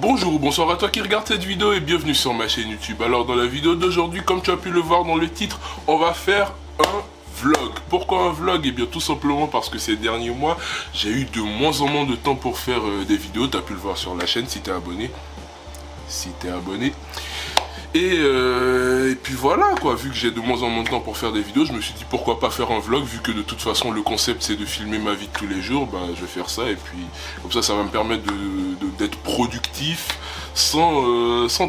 Bonjour ou bonsoir à toi qui regarde cette vidéo et bienvenue sur ma chaîne YouTube. Alors dans la vidéo d'aujourd'hui, comme tu as pu le voir dans le titre, on va faire un vlog. Pourquoi un vlog? Eh bien tout simplement parce que ces derniers mois, j'ai eu de moins en moins de temps pour faire des vidéos. Tu as pu le voir sur la chaîne si tu es abonné. Et puis voilà quoi, vu que j'ai de moins en moins de temps pour faire des vidéos, je me suis dit pourquoi pas faire un vlog, vu que de toute façon le concept c'est de filmer ma vie de tous les jours, bah je vais faire ça et puis comme ça va me permettre d'être productif sans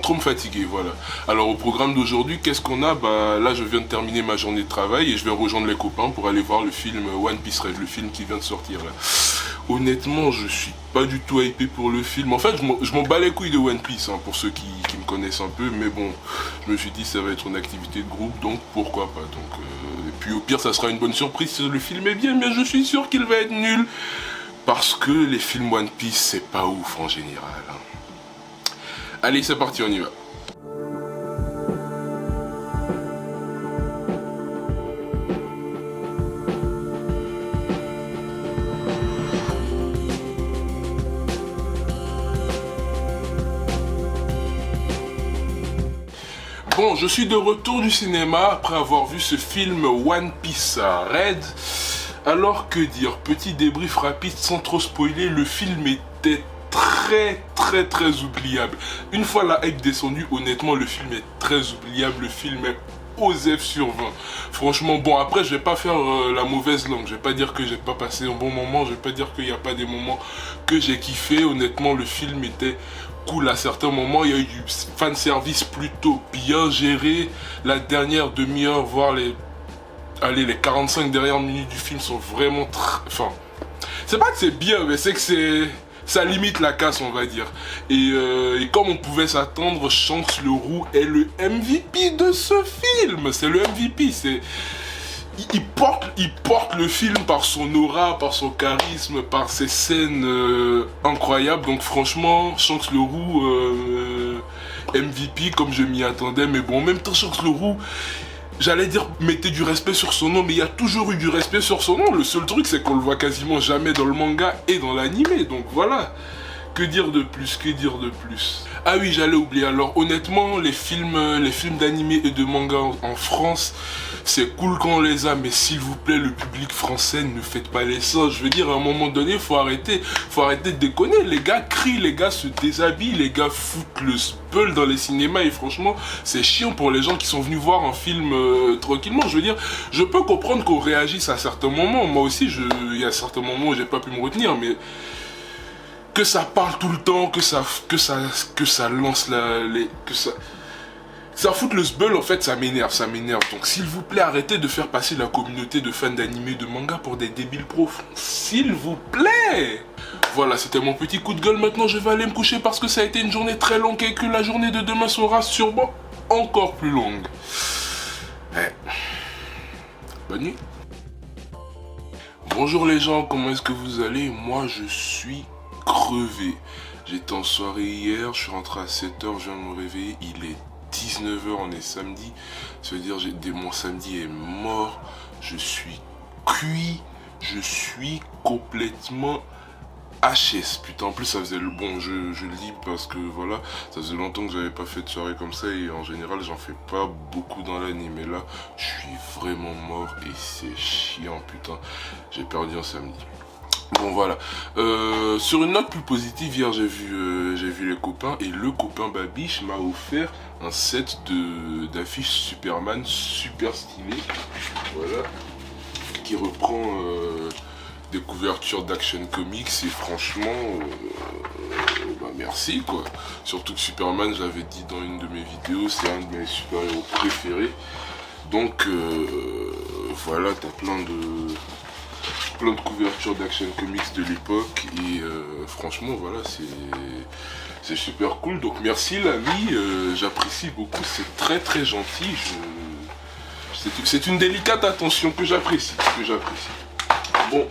trop me fatiguer, voilà. Alors au programme d'aujourd'hui, qu'est-ce qu'on a? Bah là je viens de terminer ma journée de travail et je vais rejoindre les copains pour aller voir le film One Piece Red, le film qui vient de sortir là. Honnêtement, je suis pas du tout hypé pour le film. En fait, je m'en bats les couilles de One Piece, hein, pour ceux qui me connaissent un peu. Mais bon, je me suis dit ça va être une activité de groupe, donc pourquoi pas. Et puis au pire, ça sera une bonne surprise si le film est bien, mais je suis sûr qu'il va être nul. Parce que les films One Piece, c'est pas ouf en général. Hein. Allez, c'est parti, on y va. Bon, je suis de retour du cinéma après avoir vu ce film One Piece Red. Alors que dire, petit débrief rapide sans trop spoiler, le film était très oubliable. Une fois la hype descendue, honnêtement le film est très oubliable, le film est OSEF sur 20. Franchement, bon après je vais pas faire la mauvaise langue, je vais pas dire que j'ai pas passé un bon moment, je vais pas dire qu'il n'y a pas des moments que j'ai kiffé. Honnêtement le film était cool à certains moments, il y a eu du fanservice plutôt bien géré. La dernière demi-heure, voire les 45 dernières minutes du film sont vraiment enfin, c'est pas que c'est bien, mais c'est que ça limite la casse, on va dire. Et comme on pouvait s'attendre, Shanks le Roux est le MVP de ce film. C'est le MVP, il porte le film par son aura, par son charisme, par ses scènes incroyables. Donc franchement, Shanks le Roux, MVP comme je m'y attendais. Mais bon, en même temps, Shanks le Roux, j'allais dire mettez du respect sur son nom, mais il y a toujours eu du respect sur son nom. Le seul truc c'est qu'on le voit quasiment jamais dans le manga et dans l'animé. Donc voilà. Que dire de plus? Ah oui, j'allais oublier. Alors honnêtement, les films d'animé et de manga en France, c'est cool quand on les a, mais s'il vous plaît, le public français, ne faites pas les singes. Je veux dire, à un moment donné, faut arrêter de déconner. Les gars crient, les gars se déshabillent, les gars foutent le speul dans les cinémas et franchement, c'est chiant pour les gens qui sont venus voir un film tranquillement. Je veux dire, je peux comprendre qu'on réagisse à certains moments. Moi aussi, il y a certains moments où j'ai pas pu me retenir, mais que ça parle tout le temps, que ça lance ça fout le sbeul, en fait, ça m'énerve. Donc s'il vous plaît, arrêtez de faire passer la communauté de fans d'animé de manga pour des débiles profs. S'il vous plaît. Voilà, c'était mon petit coup de gueule. Maintenant, je vais aller me coucher parce que ça a été une journée très longue et que la journée de demain sera sûrement encore plus longue. Ouais. Bonne nuit. Bonjour les gens, comment est-ce que vous allez? Moi, je suis crevé. J'étais en soirée hier, je suis rentré à 7h, je viens de me réveiller, il est 19h, on est samedi. Ça veut dire mon samedi est mort, je suis cuit, je suis complètement HS. Putain, en plus ça faisait le bon, je le dis parce que voilà, ça faisait longtemps que j'avais pas fait de soirée comme ça et en général j'en fais pas beaucoup dans l'année, mais là je suis vraiment mort et c'est chiant, putain, j'ai perdu un samedi. Bon voilà, sur une note plus positive, hier j'ai vu les copains et le copain Babiche m'a offert un set d'affiches Superman super stylé, voilà, qui reprend des couvertures d'Action Comics et franchement, bah merci quoi. Surtout que Superman, je l'avais dit dans une de mes vidéos, c'est un de mes super-héros préférés. Donc voilà, t'as plein de couvertures d'Action Comics de l'époque et franchement voilà, c'est super cool. Donc merci l'ami, j'apprécie beaucoup, c'est très gentil. C'est une délicate attention que j'apprécie. Bon,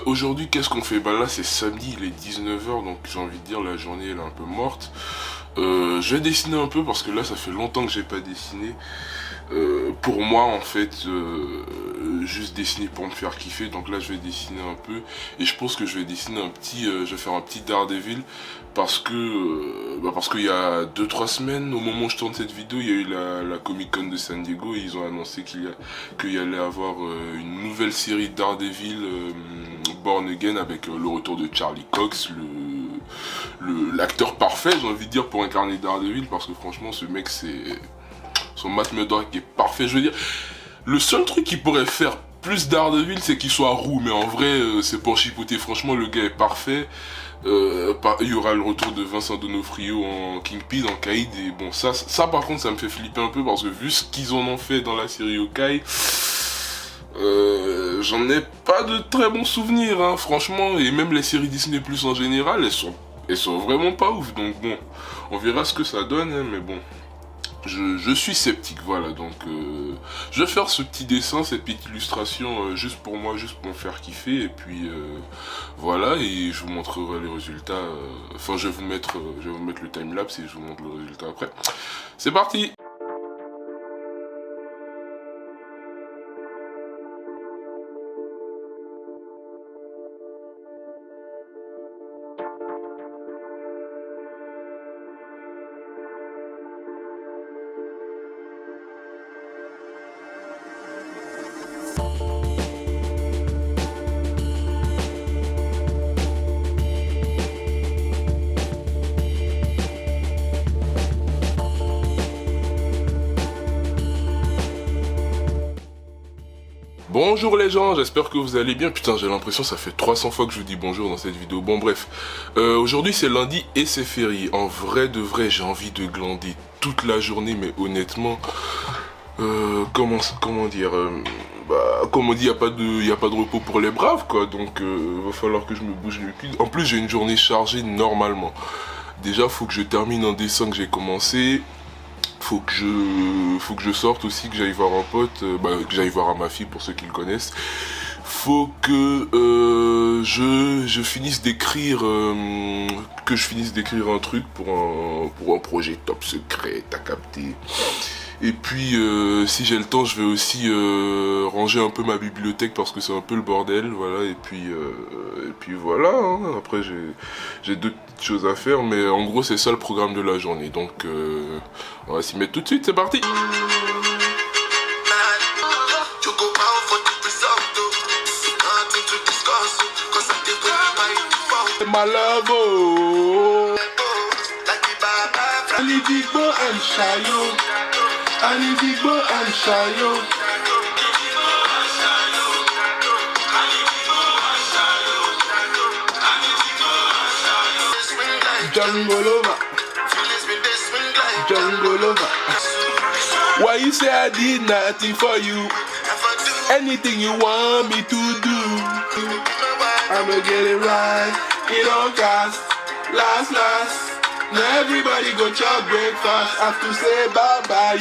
aujourd'hui qu'est-ce qu'on fait? Bah là c'est samedi, il est 19h, donc j'ai envie de dire la journée elle est un peu morte. Je vais dessiner un peu parce que là ça fait longtemps que j'ai pas dessiné. pour moi en fait juste dessiner pour me faire kiffer. Donc là je vais dessiner un peu et je pense que je vais dessiner un petit je vais faire un petit Daredevil parce qu'il y a 2-3 semaines, au moment où je tourne cette vidéo, il y a eu la Comic Con de San Diego et ils ont annoncé qu'il y allait avoir une nouvelle série Daredevil Born Again avec le retour de Charlie Cox, l'acteur parfait, j'ai envie de dire, pour incarner Daredevil, parce que franchement ce mec, son Matt Murdock est parfait. Je veux dire, le seul truc qui pourrait faire plus Daredevil, c'est qu'il soit roux, mais en vrai c'est pour chipoter. Franchement le gars est parfait. Il y aura le retour de Vincent D'Onofrio en Kingpin, en Kaïd, et bon ça par contre ça me fait flipper un peu, parce que vu ce qu'ils en ont fait dans la série Hawkeye, j'en ai pas de très bons souvenirs, hein, franchement. Et même les séries Disney Plus en général, elles sont vraiment pas ouf. Donc bon, on verra ce que ça donne, hein, mais bon, je suis sceptique, voilà. Donc je vais faire ce petit dessin, cette petite illustration juste pour moi, juste pour me faire kiffer, et puis voilà, et je vous montrerai les résultats. Enfin, je vais vous mettre le timelapse et je vous montre le résultat après. C'est parti. Bonjour les gens, j'espère que vous allez bien. Putain, j'ai l'impression que ça fait 300 fois que je vous dis bonjour dans cette vidéo. Bon bref, aujourd'hui c'est lundi et c'est férié. En vrai de vrai, j'ai envie de glander toute la journée, mais honnêtement, comment dire, comme on dit, y a pas de repos pour les braves, quoi. Donc va falloir que je me bouge le cul. En plus, j'ai une journée chargée normalement. Déjà, faut que je termine un dessin que j'ai commencé. Faut que je sorte aussi, que j'aille voir un pote, que j'aille voir à ma fille pour ceux qui le connaissent. Faut que je finisse d'écrire un truc pour un projet top secret, t'as capté. Et puis si j'ai le temps, je vais aussi ranger un peu ma bibliothèque parce que c'est un peu le bordel, voilà. Et puis voilà, hein. Après j'ai deux petites choses à faire, mais en gros c'est ça le programme de la journée. Donc on va s'y mettre tout de suite, c'est parti. My love, oh. I need Igbo and Shayo. I need Igbo and Shayo. Jungle over. Jungle over. Why you say I did nothing for you? Anything you want me to do, I'ma get it right. It don't cost, last. Now everybody go chop breakfast. Have to say bye bye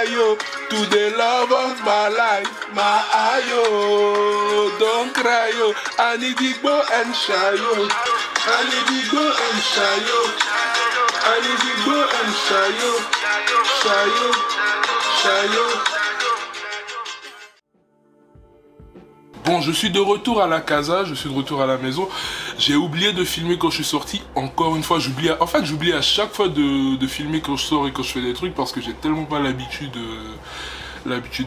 yo, to the love of my life, my ayo. Don't cry yo, I need Igbo and Shayo. I need Igbo and Shayo. I need Igbo and Shayo. Shayo. Bon, je suis de retour à la casa, je suis de retour à la maison. J'ai oublié de filmer quand je suis sorti. Encore une fois, j'oublie à chaque fois de filmer quand je sors et quand je fais des trucs parce que j'ai tellement pas l'habitude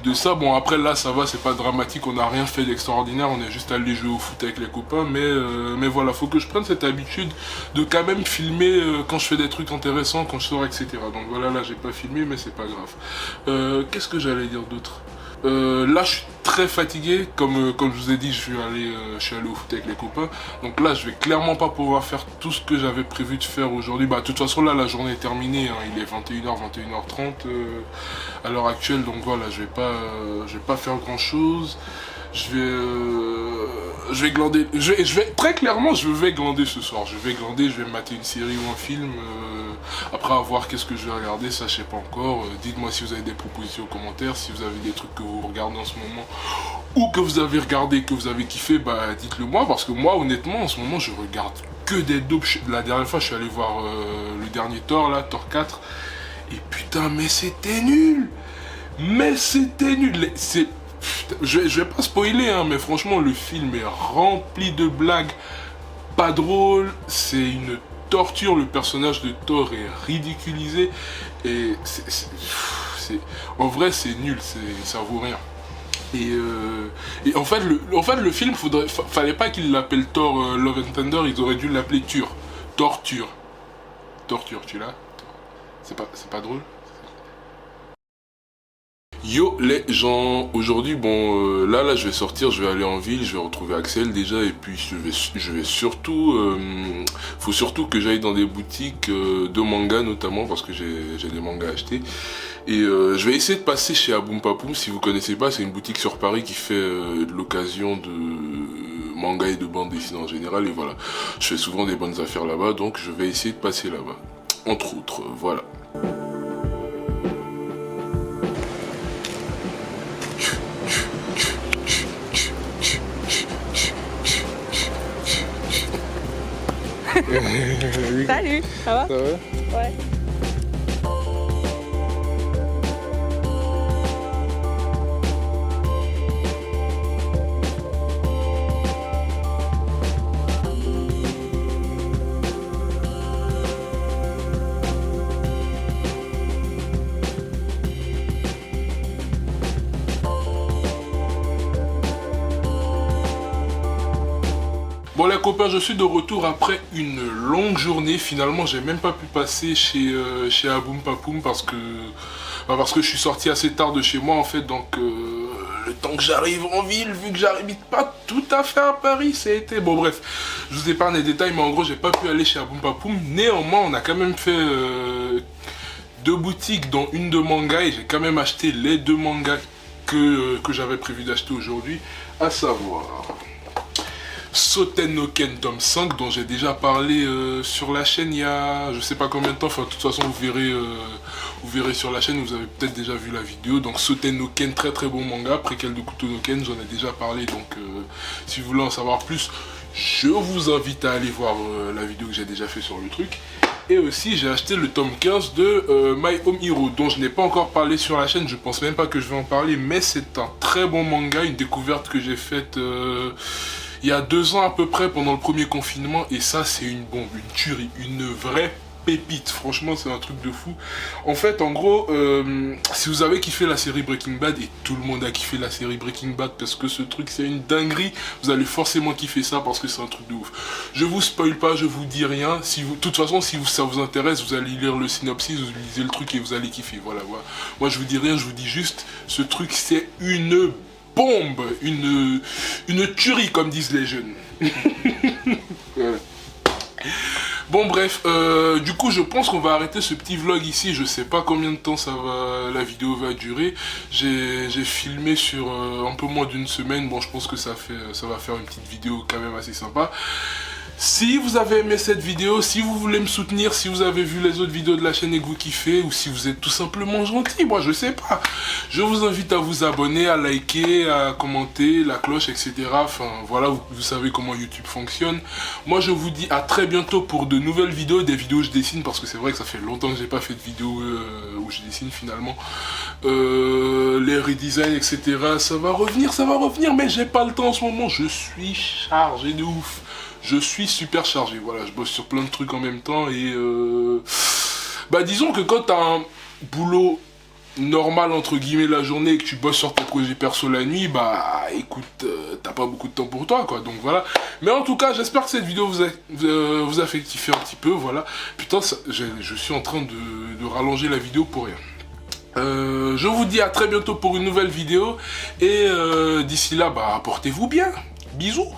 de ça. Bon, après là, ça va, c'est pas dramatique, on n'a rien fait d'extraordinaire, on est juste allé jouer au foot avec les copains. Mais voilà, faut que je prenne cette habitude de quand même filmer quand je fais des trucs intéressants, quand je sors, etc. Donc voilà, là j'ai pas filmé, mais c'est pas grave. Qu'est-ce que j'allais dire d'autre ? Là je suis très fatigué, comme je vous ai dit, je suis allé au foot avec les copains. Donc là je vais clairement pas pouvoir faire tout ce que j'avais prévu de faire aujourd'hui. Bah de toute façon là la journée est terminée, hein. Il est 21h30 à l'heure actuelle. Donc voilà, je vais pas faire grand chose. Je vais glander, très clairement je vais glander ce soir. Je vais me mater une série ou un film. Après à voir qu'est-ce que je vais regarder, ça je sais pas encore. Dites-moi si vous avez des propositions aux commentaires, si vous avez des trucs que vous regardez en ce moment ou que vous avez regardé, que vous avez kiffé, bah dites-le moi, parce que moi honnêtement en ce moment je regarde que des dopes. La dernière fois je suis allé voir le dernier Thor là, Thor 4. Et putain, mais c'était nul. Mais c'était nul. Je vais pas spoiler, hein, mais franchement, le film est rempli de blagues. Pas drôle, c'est une torture. Le personnage de Thor est ridiculisé. Et en vrai, c'est nul, ça vaut rien. Et en fait, le film, fallait pas qu'il l'appelle Thor Love and Thunder, ils auraient dû l'appeler Torture. Torture, tu l'as? C'est pas drôle? Yo les gens, aujourd'hui là je vais sortir, je vais aller en ville, je vais retrouver Axel déjà et puis je vais surtout, faut surtout que j'aille dans des boutiques de mangas notamment parce que j'ai des mangas à acheter et je vais essayer de passer chez Aboum Papoum, si vous connaissez pas, c'est une boutique sur Paris qui fait de l'occasion de manga et de bande dessinée en général et voilà, je fais souvent des bonnes affaires là-bas donc je vais essayer de passer là-bas, entre autres, voilà. Salut, ça va? Ça va? Ouais. Bon les copains, je suis de retour après une longue journée. Finalement, j'ai même pas pu passer chez Aboum Papoum parce que je suis sorti assez tard de chez moi en fait. Donc le temps que j'arrive en ville, vu que j'habite pas tout à fait à Paris, ça a été... Bon bref, je vous épargne les détails, mais en gros, j'ai pas pu aller chez Aboum Papoum. Néanmoins, on a quand même fait deux boutiques, dont une de manga, et j'ai quand même acheté les deux mangas que j'avais prévu d'acheter aujourd'hui, à savoir... Soten no Ken tome 5 dont j'ai déjà parlé sur la chaîne il y a je sais pas combien de temps, enfin de toute façon vous verrez sur la chaîne, vous avez peut-être déjà vu la vidéo. Donc Soten no Ken, très très bon manga, préquel de Kuto no Ken, j'en ai déjà parlé, donc si vous voulez en savoir plus, je vous invite à aller voir la vidéo que j'ai déjà fait sur le truc. Et aussi j'ai acheté le tome 15 de My Home Hero dont je n'ai pas encore parlé sur la chaîne, je pense même pas que je vais en parler, mais c'est un très bon manga, une découverte que j'ai faite il y a 2 ans à peu près pendant le premier confinement, et ça c'est une bombe, une tuerie, une vraie pépite, franchement c'est un truc de fou. En fait en gros, si vous avez kiffé la série Breaking Bad, et tout le monde a kiffé la série Breaking Bad parce que ce truc c'est une dinguerie, vous allez forcément kiffer ça parce que c'est un truc de ouf. Je vous spoil pas, je vous dis rien, de toute façon si ça vous intéresse, vous allez lire le synopsis, vous lisez le truc et vous allez kiffer, voilà. Moi je vous dis rien, je vous dis juste, ce truc c'est une bombe, une tuerie comme disent les jeunes. Voilà. Bon bref, du coup je pense qu'on va arrêter ce petit vlog ici, je sais pas combien de temps la vidéo va durer. J'ai filmé sur un peu moins d'une semaine, bon je pense que ça va faire une petite vidéo quand même assez sympa. Si vous avez aimé cette vidéo, si vous voulez me soutenir, si vous avez vu les autres vidéos de la chaîne et que vous kiffez, ou si vous êtes tout simplement gentil, moi je sais pas, je vous invite à vous abonner, à liker, à commenter, la cloche, etc. Enfin voilà, vous savez comment YouTube fonctionne. Moi je vous dis à très bientôt pour de nouvelles vidéos, des vidéos où je dessine, parce que c'est vrai que ça fait longtemps que j'ai pas fait de vidéo où je dessine finalement. Les redesigns, etc. Ça va revenir, mais j'ai pas le temps en ce moment, je suis chargé de ouf. Je suis super chargé, voilà, je bosse sur plein de trucs en même temps et bah disons que quand t'as un boulot normal entre guillemets la journée et que tu bosses sur tes projets perso la nuit, bah écoute, t'as pas beaucoup de temps pour toi quoi, donc voilà. Mais en tout cas, j'espère que cette vidéo vous a fait kiffer un petit peu, voilà. Putain, je suis en train de rallonger la vidéo pour rien. Je vous dis à très bientôt pour une nouvelle vidéo et d'ici là, bah portez-vous bien, bisous.